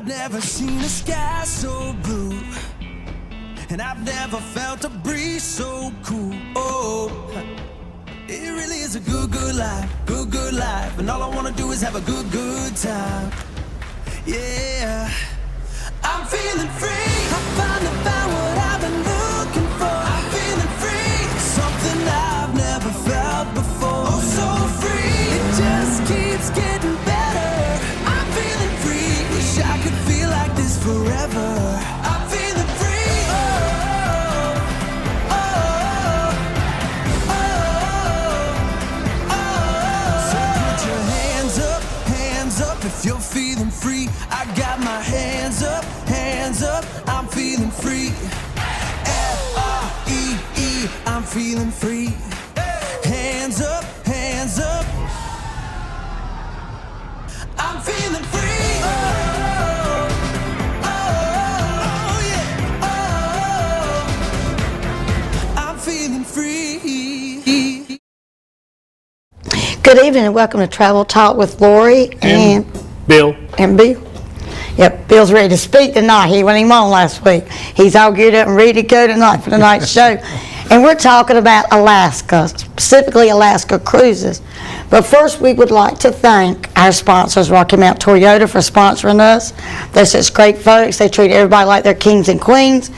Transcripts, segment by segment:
I've never seen a sky so blue, and I've never felt a breeze so cool. Oh, it really is a good, good life, good, good life. And all I wanna do is have a good, good time. Yeah, I'm feeling free. I finally found what I've been looking for. I'm feeling free, something I've never felt before. Oh, so free, it just keeps getting better. I'm feeling free, wish I could feel like this forever. I'm feeling free. Oh, oh, oh, oh, oh. So put your hands up if you're feeling free. I got my hands up, I'm feeling free. F-R-E-E, I'm feeling free. Hands up, I'm feeling free. Oh, oh, yeah, oh, I'm feeling free. Good evening and welcome to Travel Talk with Lori and Bill. Yep, Bill's ready to speak tonight. He wasn't even on last week. He's all geared up and ready to go tonight for tonight's show. And we're talking about Alaska, specifically Alaska cruises. But first, we would like to thank our sponsors, Rocky Mount Toyota, for sponsoring us. They're such great folks. They treat everybody like they're kings and queens.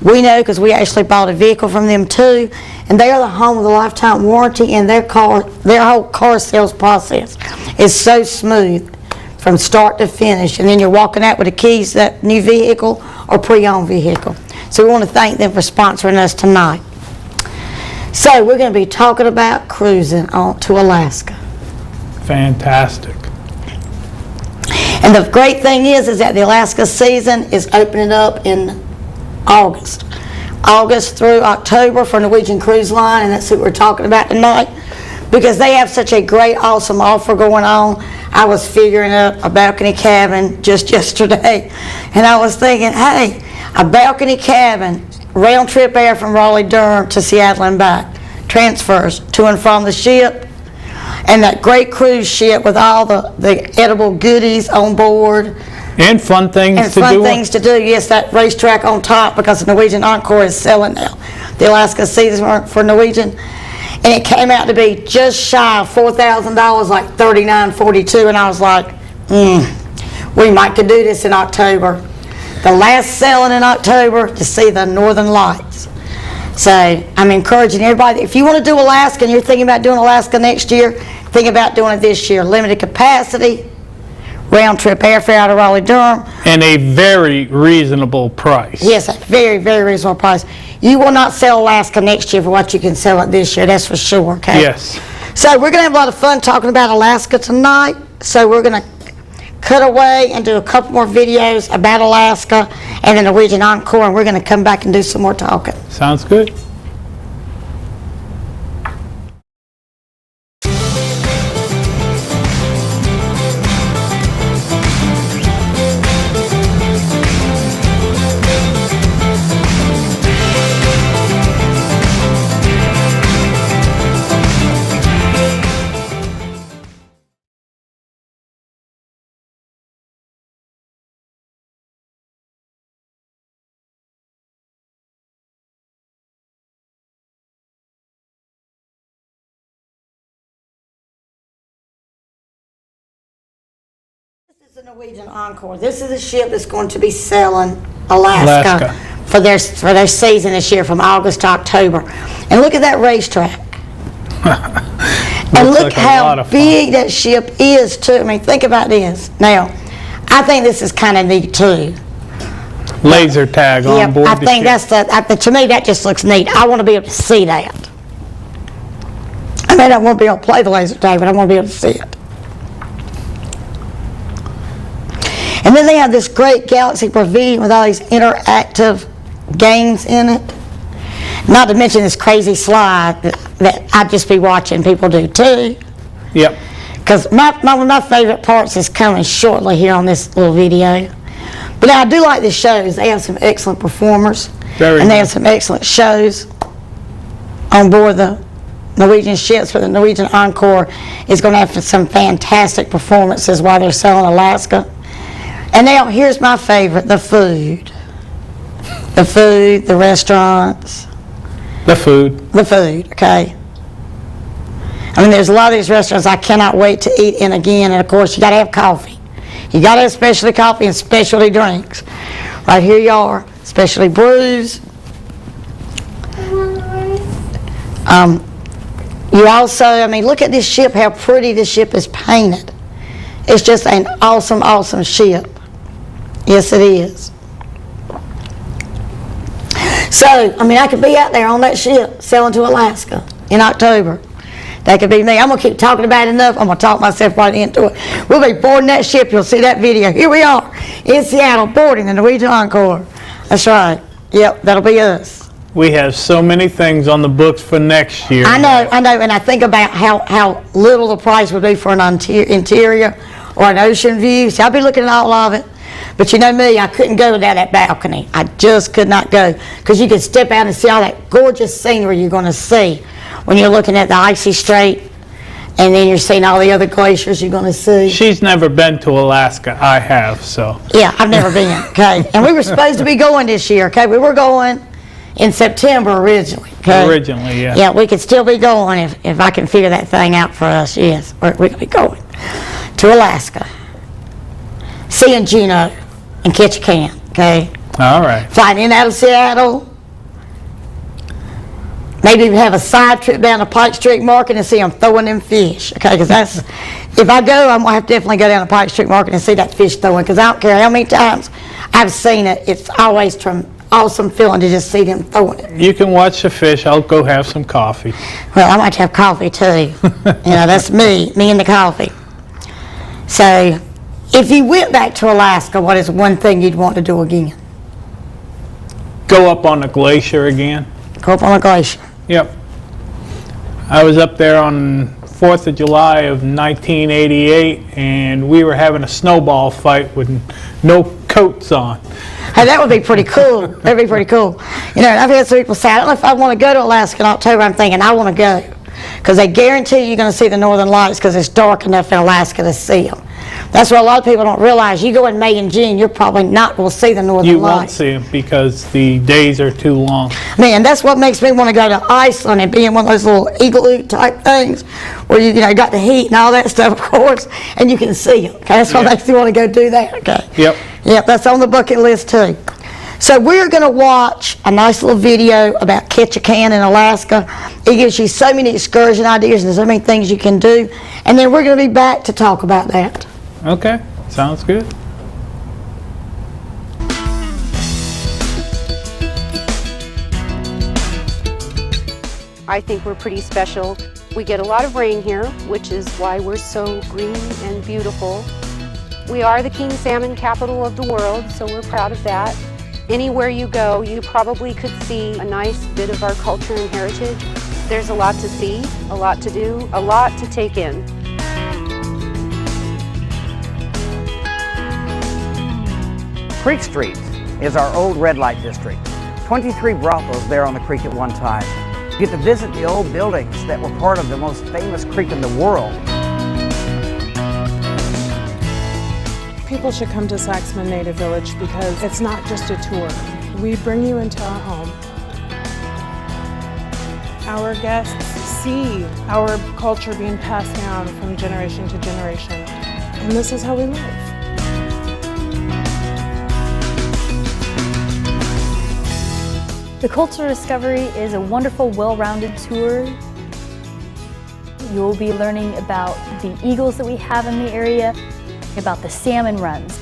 We know because we actually bought a vehicle from them too. And they are the home of the lifetime warranty, and their whole car sales process is so smooth from start to finish. And then you're walking out with the keys to that new vehicle or pre-owned vehicle. So we want to thank them for sponsoring us tonight. So we're going to be talking about cruising on to Alaska. Fantastic. And the great thing is that the Alaska season is opening up in August through October for Norwegian Cruise Line, and that's what we're talking about tonight because they have such a great, awesome offer going on. I was figuring out a balcony cabin just yesterday, and I was thinking, hey, a balcony cabin, round trip air from Raleigh-Durham to Seattle and back, transfers to and from the ship, and that great cruise ship with all the edible goodies on board. And fun things to do. Yes, that racetrack on top, because the Norwegian Encore is selling now. The Alaska season for Norwegian. And it came out to be just shy of $4,000, like $39.42. And I was like, we might could do this in October. The last selling in October to see the Northern Lights. So I'm encouraging everybody, if you want to do Alaska and you're thinking about doing Alaska next year, think about doing it this year. Limited capacity. Round trip airfare out of Raleigh-Durham. And a very reasonable price. Yes, a very, very reasonable price. You will not sell Alaska next year for what you can sell it this year, that's for sure, okay? Yes. So we're going to have a lot of fun talking about Alaska tonight. So we're going to cut away and do a couple more videos about Alaska and the Norwegian Encore, and we're going to come back and do some more talking. Sounds good. This is the Norwegian Encore. This is a ship that's going to be selling Alaska. For their season this year from August to October. And look at that racetrack. And look how big that ship is too. I mean, think about this. Now, I think this is kind of neat too. Laser tag on board I think ship. to me that just looks neat. I want to be able to see that. I mean, I won't be able to play the laser tag, but I want to be able to see it. And then they have this great Galaxy Pavilion with all these interactive games in it. Not to mention this crazy slide that I'd just be watching people do too. Yep. Because one of my favorite parts is coming shortly here on this little video. But I do like the shows. They have some excellent performers. They have some excellent shows on board the Norwegian ships, but the Norwegian Encore is going to have some fantastic performances while they're selling Alaska. And now, here's my favorite, the food. The food, the restaurants. The food. The food, okay? I mean, there's a lot of these restaurants I cannot wait to eat in again, and of course, you gotta have coffee. You gotta have specialty coffee and specialty drinks. Right here you are, specialty brews. You also, I mean, look at this ship, how pretty this ship is painted. It's just an awesome, awesome ship. Yes, it is. So, I mean, I could be out there on that ship sailing to Alaska in October. That could be me. I'm going to keep talking about it enough. I'm going to talk myself right into it. We'll be boarding that ship. You'll see that video. Here we are in Seattle boarding the Norwegian Encore. That's right. Yep, that'll be us. We have so many things on the books for next year. I know, and I think about how little the price would be for an interior or an ocean view. So I'll be looking at all of it. But you know me, I couldn't go down that balcony. I just could not go, because you could step out and see all that gorgeous scenery you're going to see when you're looking at the Icy Strait, and then you're seeing all the other glaciers you're going to see. She's never been to Alaska. I have, so. Yeah, I've never been, okay? And we were supposed to be going this year, okay? We were going in September originally, okay? Originally, yeah. Yeah, we could still be going if I can figure that thing out for us, yes. We could be going to Alaska, seeing Juneau and Ketchikan, okay? All right. Flying in out of Seattle. Maybe have a side trip down to Pike Street Market and see them throwing them fish, okay? Because that's, if I go, I'm going to have to definitely go down to Pike Street Market and see that fish throwing, because I don't care how many times I've seen it. It's always awesome feeling to just see them throwing it. You can watch the fish. I'll go have some coffee. Well, I might have coffee too. That's me and the coffee. So, if you went back to Alaska, what is one thing you'd want to do again? Go up on the glacier again. Go up on a glacier. Yep. I was up there on 4th of July of 1988, and we were having a snowball fight with no coats on. Hey, that would be pretty cool. That'd be pretty cool. I've had some people say, I don't know if I want to go to Alaska in October. I'm thinking, I want to go. Because they guarantee you're going to see the northern lights, because it's dark enough in Alaska to see them. That's what a lot of people don't realize. You go in May and June, you're probably not going to see the northern lights. You won't see them because the days are too long. Man, that's what makes me want to go to Iceland and be in one of those little igloo type things where you got the heat and all that stuff, of course, and you can see them. Okay, that's what makes me want to go do that. Okay. Yep, that's on the bucket list too. So we're going to watch a nice little video about Ketchikan in Alaska. It gives you so many excursion ideas and so many things you can do. And then we're going to be back to talk about that. Okay, sounds good. I think we're pretty special. We get a lot of rain here, which is why we're so green and beautiful. We are the king salmon capital of the world, so we're proud of that. Anywhere you go, you probably could see a nice bit of our culture and heritage. There's a lot to see, a lot to do, a lot to take in. Creek Street is our old red light district. 23 brothels there on the creek at one time. You get to visit the old buildings that were part of the most famous creek in the world. People should come to Saxman Native Village because it's not just a tour. We bring you into our home. Our guests see our culture being passed down from generation to generation, and this is how we live. The Cultural Discovery is a wonderful, well-rounded tour. You'll be learning about the eagles that we have in the area, about the salmon runs.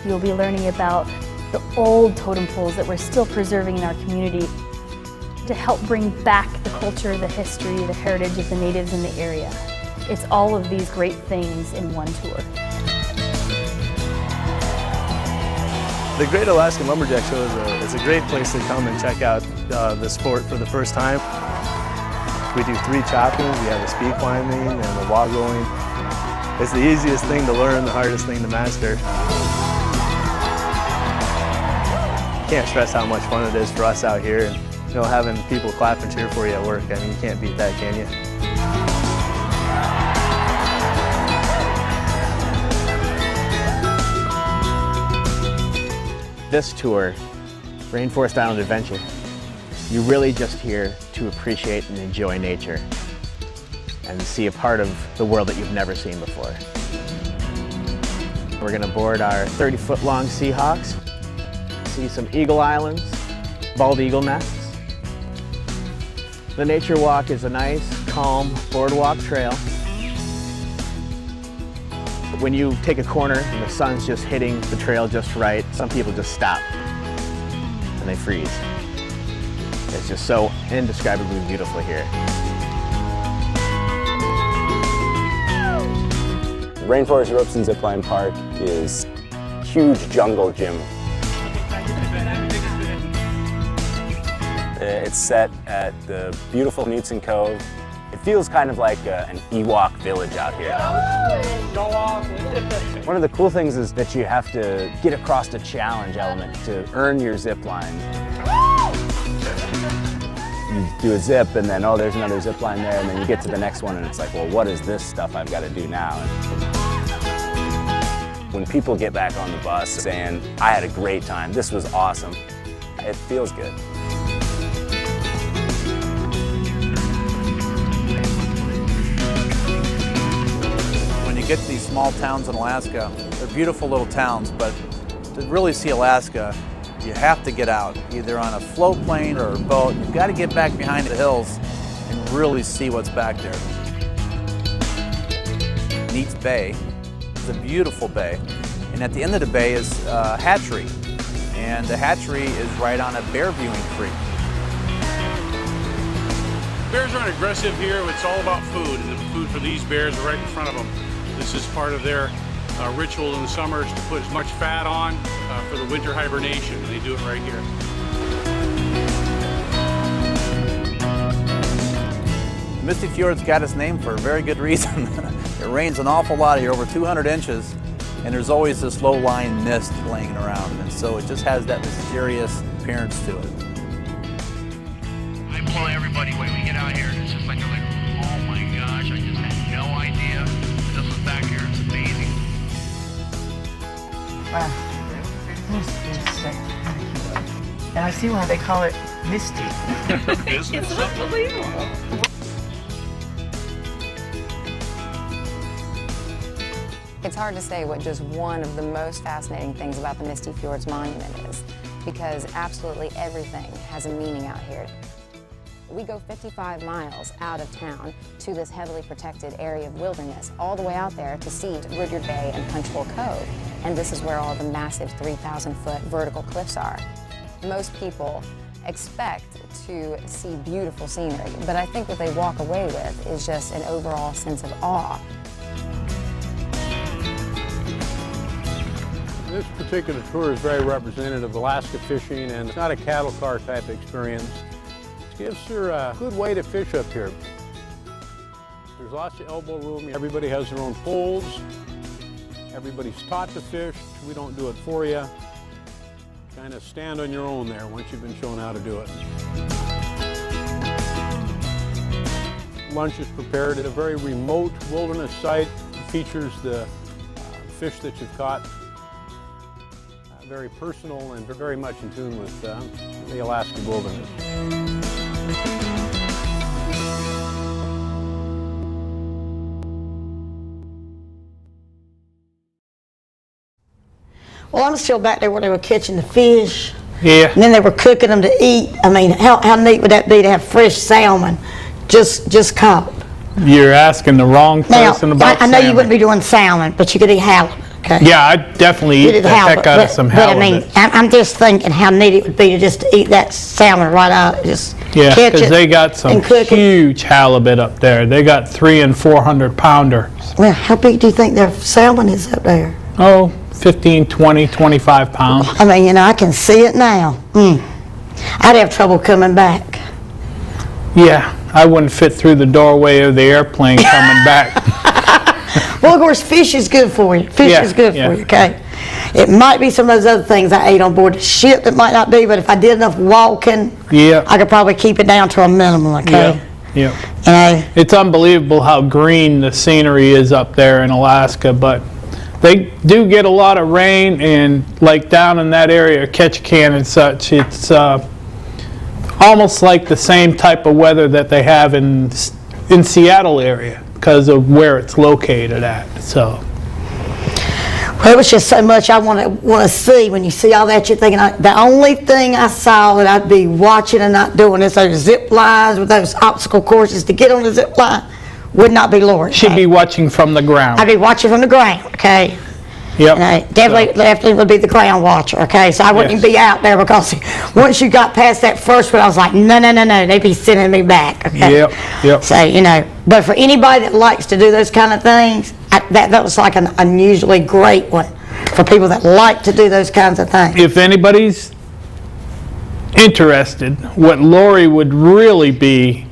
You'll be learning about the old totem poles that we're still preserving in our community to help bring back the culture, the history, the heritage of the natives in the area. It's all of these great things in one tour. The Great Alaskan Lumberjack Show is a great place to come and check out the sport for the first time. We do 3 choppings, we have the speed climbing and the log rolling. It's the easiest thing to learn, the hardest thing to master. Can't stress how much fun it is for us out here, and having people clap and cheer for you at work. I mean, you can't beat that, can you? this tour, Rainforest Island Adventure, you're really just here to appreciate and enjoy nature and see a part of the world that you've never seen before. We're gonna board our 30-foot long Seahawks, see some eagle islands, bald eagle nests. The nature walk is a nice, calm boardwalk trail. When you take a corner and the sun's just hitting the trail just right, some people just stop and they freeze. It's just so indescribably beautiful here. Rainforest Ropes and Zipline Park is a huge jungle gym. It's set at the beautiful Knutson Cove. It feels kind of like an Ewok village out here. One of the cool things is that you have to get across a challenge element to earn your zip line. You do a zip and then, oh, there's another zip line there, and then you get to the next one and it's like, well, what is this stuff I've got to do now? When people get back on the bus saying, I had a great time, this was awesome, it feels good. When you get to these small towns in Alaska, they're beautiful little towns, but to really see Alaska, you have to get out, either on a float plane or a boat. You've got to get back behind the hills and really see what's back there. Neats Bay is a beautiful bay, and at the end of the bay is a hatchery, and the hatchery is right on a bear viewing creek. Bears aren't aggressive here. It's all about food, and the food for these bears are right in front of them. This is part of their ritual in the summers to put as much fat on for the winter hibernation, and they do it right here. Misty Fjord's got its name for a very good reason. It rains an awful lot here, over 200 inches, and there's always this low-lying mist laying around, and so it just has that mysterious appearance to it. I blow everybody away when we get out here. It's just like, they're like, oh my gosh, I just had no idea this was back here. It's amazing. Wow. And I see why they call it Misty. It's unbelievable. It's hard to say what just one of the most fascinating things about the Misty Fjords Monument is, because absolutely everything has a meaning out here. We go 55 miles out of town to this heavily protected area of wilderness, all the way out there to see Rudyard Bay and Punchbowl Cove. And this is where all the massive 3,000-foot vertical cliffs are. Most people expect to see beautiful scenery, but I think what they walk away with is just an overall sense of awe. This particular tour is very representative of Alaska fishing, and it's not a cattle car type experience. It gives her a good way to fish up here. There's lots of elbow room. Everybody has their own poles. Everybody's taught to fish. We don't do it for you. Kind of stand on your own there once you've been shown how to do it. Lunch is prepared at a very remote wilderness site. It features the fish that you've caught. Very personal and very much in tune with the Alaska wilderness. Well, I'm still back there where they were catching the fish. Yeah. And then they were cooking them to eat. I mean, how neat would that be to have fresh salmon just caught? You're asking the wrong person about I know salmon. you wouldn't be doing salmon, but you could eat halibut. Okay. Yeah, I'd definitely eat the heck out of some halibut. But I mean, I'm just thinking how neat it would be to just eat that salmon right out, just Yeah, catch because it they got some and cook it. huge halibut up there. They got 300 and 400 pounders. Well, how big do you think their salmon is up there? Oh, 15, 20, 25 pounds. I mean, you know, I can see it now. I'd have trouble coming back. Yeah, I wouldn't fit through the doorway of the airplane coming back. Well, of course, fish is good for you. Fish is good for you, okay? It might be some of those other things I ate on board the ship that might not be, but if I did enough walking, I could probably keep it down to a minimum, okay? Yeah. It's unbelievable how green the scenery is up there in Alaska, but they do get a lot of rain, and like down in that area, Ketchikan and such, it's almost like the same type of weather that they have in Seattle area because of where it's located at. So. Well, it was just so much I want to see. When you see all that, you're thinking, the only thing I saw that I'd be watching and not doing is those zip lines with those obstacle courses to get on the zip line. Would not be Lori. She'd be watching from the ground. I'd be watching from the ground, okay? Yep. And I definitely would be the ground watcher, okay? So I wouldn't be out there because once you got past that first one, I was like, no, they'd be sending me back, okay? Yep. So, you know, but for anybody that likes to do those kind of things, that was like an unusually great one for people that like to do those kinds of things. If anybody's interested, what Lori would really be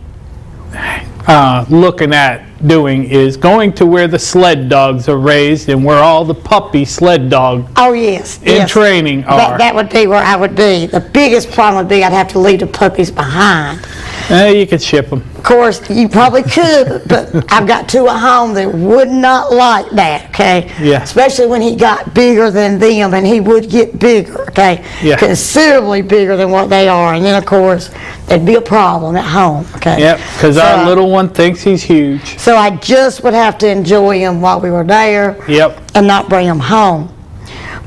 looking at doing is going to where the sled dogs are raised and where all the puppy sled dog in training are. That would be where I would be. The biggest problem would be I'd have to leave the puppies behind. You could ship them. Of course, you probably could, but I've got two at home that would not like that, okay? Yeah. Especially when he got bigger than them, and he would get bigger, okay? Yeah. Considerably bigger than what they are, and then, of course, there'd be a problem at home, okay? Yep, because our little one thinks he's huge. So I just would have to enjoy him while we were there. Yep. And not bring him home.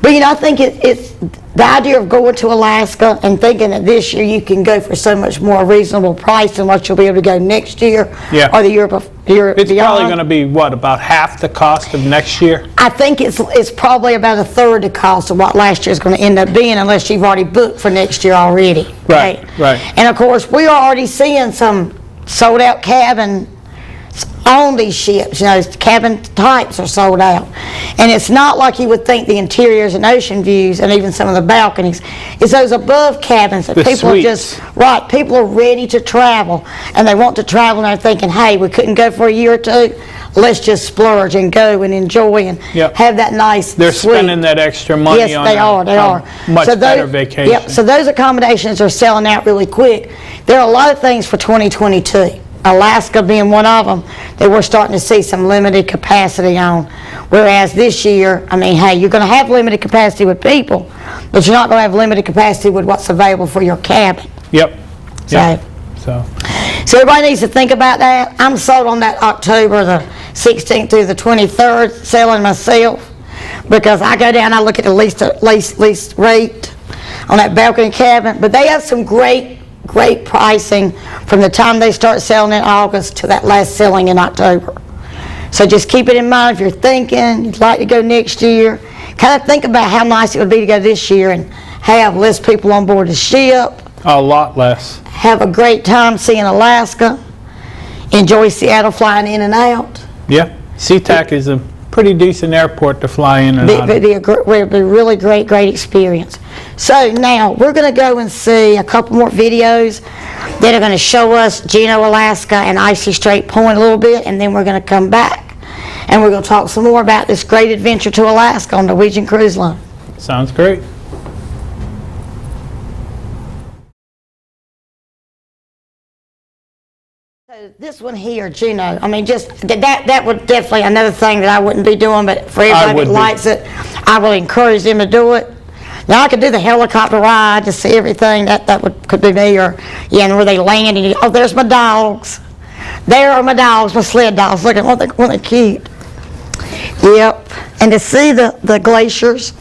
But, you know, I think it's the idea of going to Alaska and thinking that this year you can go for so much more reasonable price than what you'll be able to go next year or the year beyond. It's probably going to be, what, about half the cost of next year? I think it's probably about a third the cost of what last year is going to end up being unless you've already booked for next year already. Right. And, of course, we are already seeing some sold-out cabin on these ships. You know, cabin types are sold out. And it's not like you would think the interiors and ocean views and even some of the balconies. It's those above cabins that people are just, people are ready to travel. And they want to travel and they're thinking, hey, we couldn't go for a year or two. Let's just splurge and go and enjoy and have that nice They're spending that extra money on they are. Much better vacation. Yep, so those accommodations are selling out really quick. There are a lot of things for 2022. Alaska being one of them, that we're starting to see some limited capacity on. Whereas this year, I mean, hey, you're going to have limited capacity with people, but you're not going to have limited capacity with what's available for your cabin. Yep. So everybody needs to think about that. I'm sold on that October the 16th through the 23rd, selling myself, because I go down, I look at the least rate on that balcony cabin, but they have some great pricing from the time they start selling in August to that last selling in October. So just keep it in mind if you're thinking you'd like to go next year. Kind of think about how nice it would be to go this year and have less people on board the ship. A lot less. Have a great time seeing Alaska. Enjoy Seattle flying in and out. Yeah, SeaTac is a pretty decent airport to fly in and out. It'd be a really great experience. So now we're going to go and see a couple more videos that are going to show us Juneau, Alaska and Icy Strait Point a little bit, and then we're going to come back and we're going to talk some more about this great adventure to Alaska on Norwegian Cruise Line. Sounds great. So this one here, Juneau, I mean, just that would definitely another thing that I wouldn't be doing, but for everybody that likes it, I will encourage them to do it. Now I could do the helicopter ride to see everything. Could be me, or and where they land and oh, there's my dogs. There are my dogs, my sled dogs. Look at what they're cute. Yep, and to see the glaciers,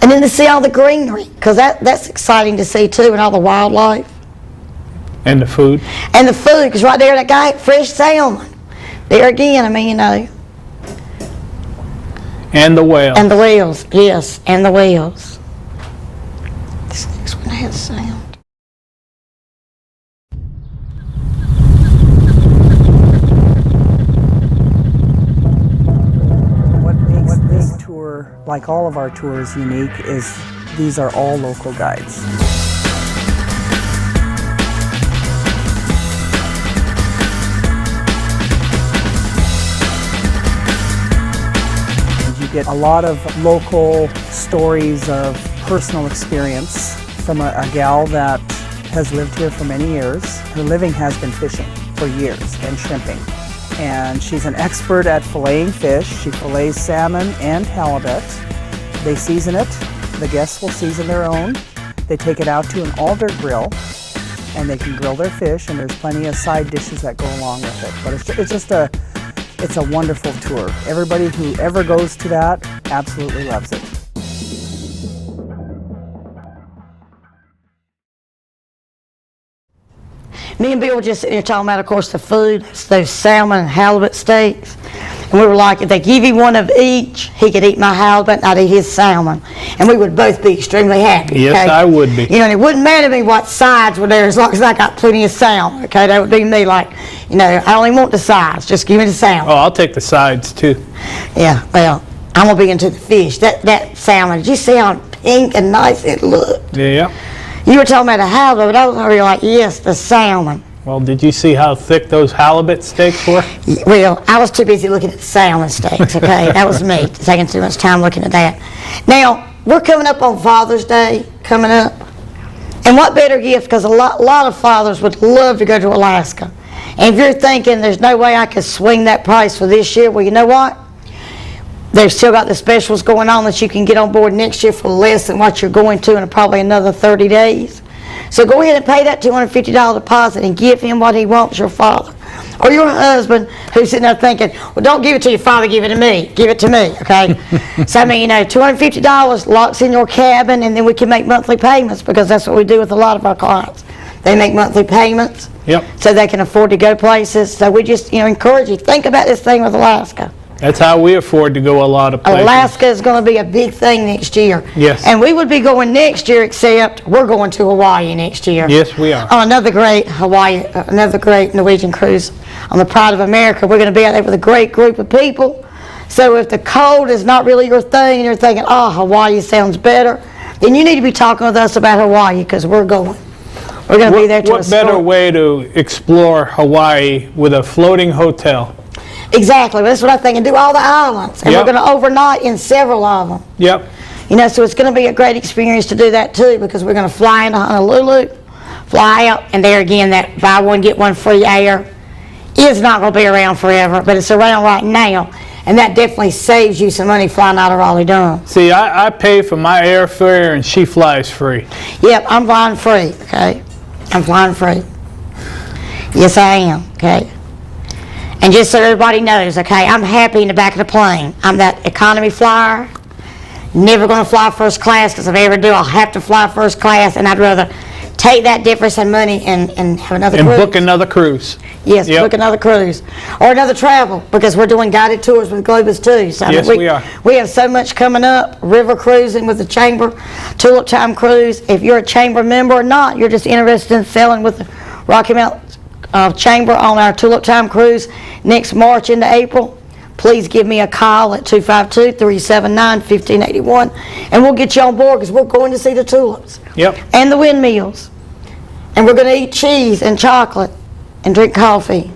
and then to see all the greenery, because that's exciting to see too, and all the wildlife. And the food. And the food, because right there, that guy, fresh salmon. There again, I mean, you know. And the whales. And the whales, yes, and the whales. This next one has sound. What makes this tour, like all of our tours, unique is these are all local guides. Get a lot of local stories of personal experience from a gal that has lived here for many years. Her living has been fishing for years and shrimping. and she's an expert at filleting fish. She fillets salmon and halibut. They season it. The guests will season their own. They take it out to an alder grill, and they can grill their fish, and there's plenty of side dishes that go along with it. But it's a wonderful tour. Everybody who ever goes to that absolutely loves it. Me and Bill were just sitting here talking about, of course, the food, those salmon and halibut steaks. And we were like, if they give you one of each, he could eat my halibut and I'd eat his salmon. And we would both be extremely happy. Yes, okay? I would be. You know, and it wouldn't matter to me what sides were there as long as I got plenty of salmon. Okay, that would be me, like, you know, I only want the sides. Just give me the salmon. Oh, I'll take the sides too. Yeah, well, I'm going to be into the fish. That salmon, did you see how pink and nice it looked? Yeah. You were talking about the halibut, but I was already like, yes, the salmon. Well, did you see how thick those halibut steaks were? Well, I was too busy looking at the salmon steaks, okay? That was me, taking too much time looking at that. Now, we're coming up on Father's Day, coming up. And what better gift, because a lot of fathers would love to go to Alaska. And if you're thinking there's no way I could swing that price for this year, well, you know what? They've still got the specials going on that you can get on board next year for less than what you're going to in probably another 30 days. So go ahead and pay that $250 deposit and give him what he wants, your father. Or your husband who's sitting there thinking, well, don't give it to your father, give it to me. Give it to me, okay? So, I mean, you know, $250 locks in your cabin, and then we can make monthly payments because that's what we do with a lot of our clients. They make monthly payments so they can afford to go places. So we just, you know, encourage you, think about this thing with Alaska. That's how we afford to go a lot of places. Alaska is going to be a big thing next year. Yes. And we would be going next year, except we're going to Hawaii next year. Yes, we are. On another great another great Norwegian cruise on the Pride of America. We're going to be out there with a great group of people. So if the cold is not really your thing and you're thinking, oh, Hawaii sounds better, then you need to be talking with us about Hawaii because we're going. We're going to be there to What better way to explore Hawaii with a floating hotel? Exactly. That's what I think. And do all the islands. And we're going to overnight in several of them. Yep. You know, so it's going to be a great experience to do that too because we're going to fly into Honolulu, fly out, and there again, that buy one, get one free air is not going to be around forever, but it's around right now. And that definitely saves you some money flying out of Raleigh-Durham. See, I pay for my airfare and she flies free. Yep, I'm flying free, okay? I'm flying free. Yes, I am, okay? And just so everybody knows, okay, I'm happy in the back of the plane. I'm that economy flyer. Never going to fly first class because if I ever do, I'll have to fly first class, and I'd rather take that difference in money and have another cruise. And book another cruise. Yes, book another cruise. Or another travel, because we're doing guided tours with Globus too. So yes, we are. We have so much coming up. River cruising with the Chamber, Tulip Time Cruise. If you're a Chamber member or not, you're just interested in sailing with the Rocky Mountain Chamber on our Tulip Time Cruise next March into April, please give me a call at 252-379-1581 and we'll get you on board because we're going to see the tulips and the windmills, and we're going to eat cheese and chocolate and drink coffee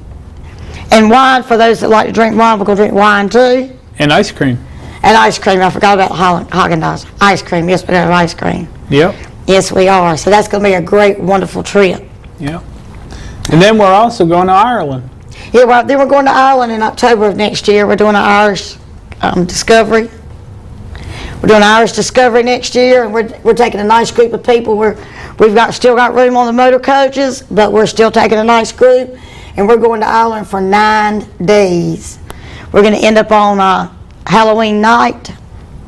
and wine. For those that like to drink wine, we're going to drink wine too, and ice cream. And ice cream. I forgot about Haagen-Dazs ice cream. Yes, we have ice cream. Yes, we are. So that's going to be a great, wonderful trip. And then we're also going to Ireland. Yeah, well, then we're going to Ireland in October of next year. We're doing an Irish discovery. We're doing Irish discovery next year, and we're taking a nice group of people. We've still got room on the motor coaches, but we're still taking a nice group, and we're going to Ireland for 9 days. We're going to end up on Halloween night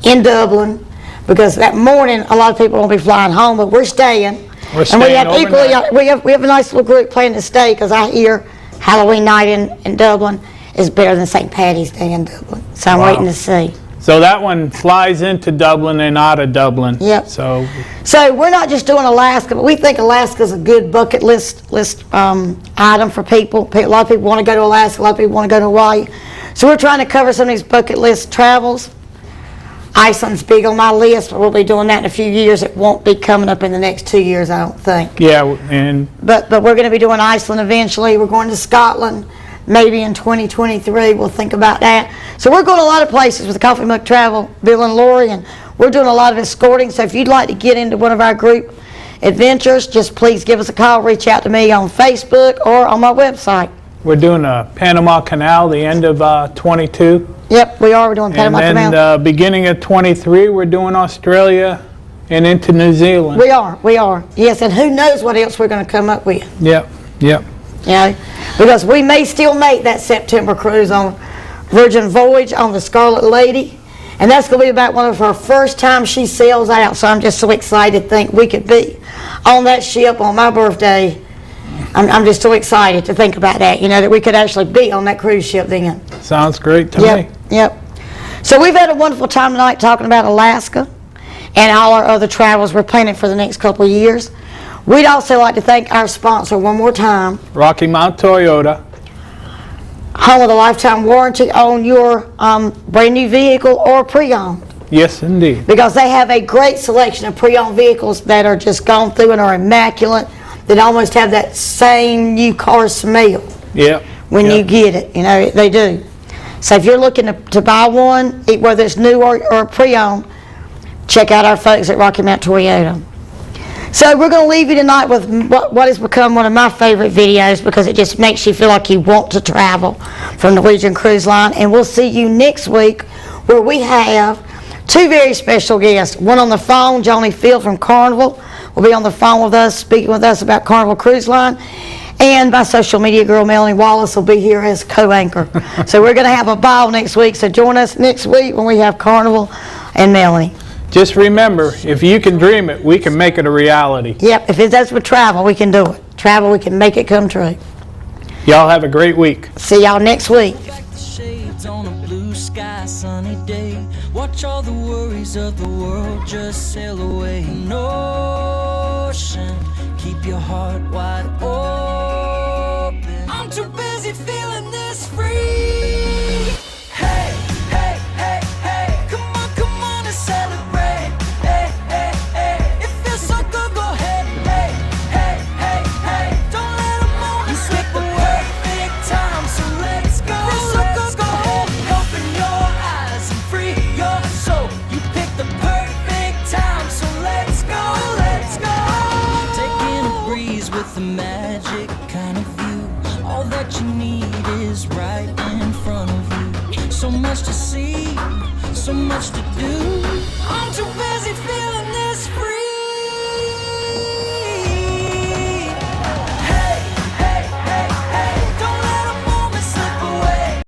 in Dublin, because that morning a lot of people won't be flying home, but we're staying. And we have we have a nice little group planning to stay, because I hear Halloween night in Dublin is better than St. Paddy's Day in Dublin. So I'm waiting to see. So that one flies into Dublin and out of Dublin. Yep. So we're not just doing Alaska, but we think Alaska's a good bucket list item for people. A lot of people want to go to Alaska. A lot of people want to go to Hawaii. So we're trying to cover some of these bucket list travels. Iceland's big on my list, but we'll be doing that in a few years. It won't be coming up in the next 2 years, I don't think. But we're going to be doing Iceland eventually. We're going to Scotland maybe in 2023. We'll think about that. So we're going to a lot of places with Coffee Mug Travel, Bill and Lori, and we're doing a lot of escorting. So if you'd like to get into one of our group adventures, just please give us a call. Reach out to me on Facebook or on my website. We're doing a Panama Canal the end of 22. Yep, we are. We're doing Panama And then Canal. beginning of 23, we're doing Australia and into New Zealand. We are. Yes, and who knows what else we're going to come up with. Yep. You know, because we may still make that September cruise on Virgin Voyage on the Scarlet Lady. And that's going to be about one of her first times she sails out. So I'm just so excited to think we could be on that ship on my birthday. I'm just so excited to think about that, you know, that we could actually be on that cruise ship then. Sounds great to me. Yep. So we've had a wonderful time tonight talking about Alaska and all our other travels we're planning for the next couple of years. We'd also like to thank our sponsor one more time. Rocky Mount Toyota. Home with a lifetime warranty on your brand new vehicle or pre-owned. Yes, indeed. Because they have a great selection of pre-owned vehicles that are just gone through and are immaculate, that almost have that same new car smell. Yep. When you get it, you know, they do. So if you're looking to buy one, whether it's new or pre-owned, check out our folks at Rocky Mount Toyota. So we're going to leave you tonight with what has become one of my favorite videos, because it just makes you feel like you want to travel from Norwegian Cruise Line. And we'll see you next week, where we have two very special guests. One on the phone, Johnny Field from Carnival, will be on the phone with us, speaking with us about Carnival Cruise Line. And my social media girl, Melanie Wallace, will be here as co-anchor. So we're going to have a ball next week. So join us next week when we have Carnival and Melanie. Just remember, if you can dream it, we can make it a reality. Yep, if it does with travel, we can do it. Travel, we can make it come true. Y'all have a great week. See y'all next week. Shades on a blue sky, sunny day. Watch all the worries of the world just sail away. No ocean, keep your heart wide open. I'm too busy feeling this free. Hey, hey, hey, hey, come on and celebrate. Hey, hey, hey, it feels so good, go ahead. Hey, hey, hey, hey, don't let them own you. Pick the perfect time, so let's go. Let's go ahead, open your eyes and free your soul. You pick the perfect time, so let's go. Let's go. Taking a breeze with the magic kind of view. All that you need is right in front of you. So much to see, so much to do. I'm too busy feeling